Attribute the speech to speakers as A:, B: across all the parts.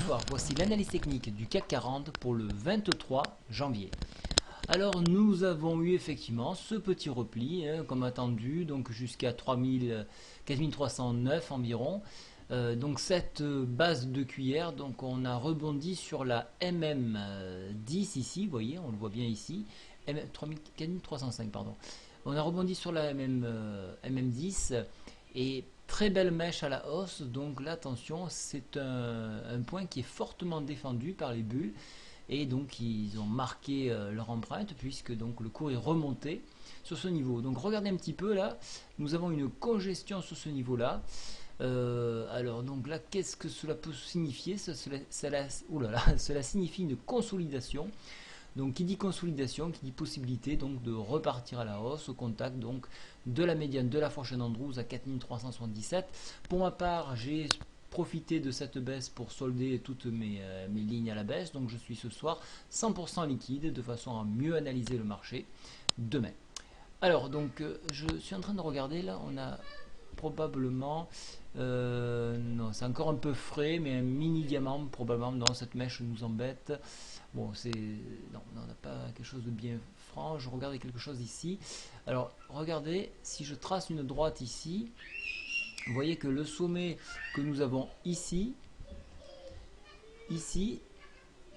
A: Alors, voici l'analyse technique du CAC 40 pour le 23 janvier. Alors, nous avons eu effectivement ce petit repli, comme attendu, donc jusqu'à 4309 environ. Donc cette base de cuillère, donc on a rebondi sur la MM10 ici, vous voyez, on le voit bien ici, 4305 pardon. On a rebondi sur la MM10 et très belle mèche à la hausse, donc là attention, c'est un point qui est fortement défendu par les bulles et donc ils ont marqué leur empreinte puisque donc le cours est remonté sur ce niveau. Donc regardez un petit peu là, nous avons une congestion sur ce niveau là. Alors donc là, qu'est-ce que cela peut signifier? Cela signifie une consolidation. Donc qui dit consolidation, qui dit possibilité donc de repartir à la hausse au contact donc de la médiane de la fourchette Andrews à 4377. Pour ma part, j'ai profité de cette baisse pour solder toutes mes lignes à la baisse. Donc je suis ce soir 100% liquide de façon à mieux analyser le marché demain. Alors donc je suis en train de regarder là, on a probablement non, c'est encore un peu frais, mais un mini diamant probablement. Non, cette mèche nous embête. Bon, non, on n'a pas quelque chose de bien franc. Je regarde quelque chose ici. Alors regardez, si je trace une droite ici, vous voyez que le sommet que nous avons ici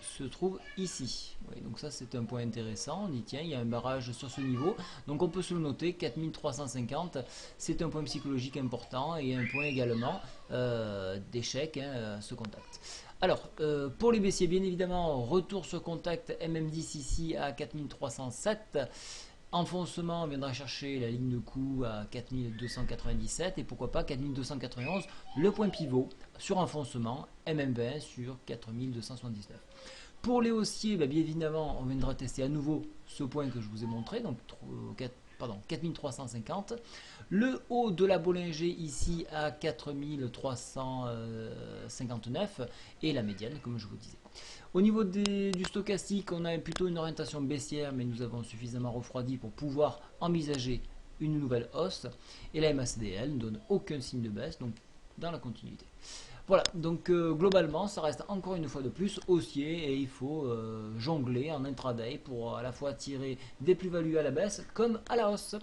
A: se trouve ici. Oui, donc ça c'est un point intéressant. On dit tiens, il y a un barrage sur ce niveau. Donc on peut se le noter, 4350, c'est un point psychologique important et un point également d'échec, ce contact. Alors, pour les baissiers, bien évidemment, retour sur contact MM10 ici à 4307. Enfoncement, on viendra chercher la ligne de coup à 4297 et pourquoi pas 4291, le point pivot sur enfoncement, MM20 sur 4279. Pour les haussiers, bien évidemment, on viendra tester à nouveau ce point que je vous ai montré, donc 4350. Le haut de la Bollinger ici à 4359 et la médiane, comme je vous disais. Au niveau du stochastique, on a plutôt une orientation baissière, mais nous avons suffisamment refroidi pour pouvoir envisager une nouvelle hausse. Et la MACD ne donne aucun signe de baisse, donc dans la continuité. Voilà, donc globalement, ça reste encore une fois de plus haussier et il faut jongler en intraday pour à la fois tirer des plus-values à la baisse comme à la hausse.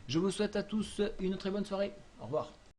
A: Je vous souhaite à tous une très bonne soirée. Au revoir.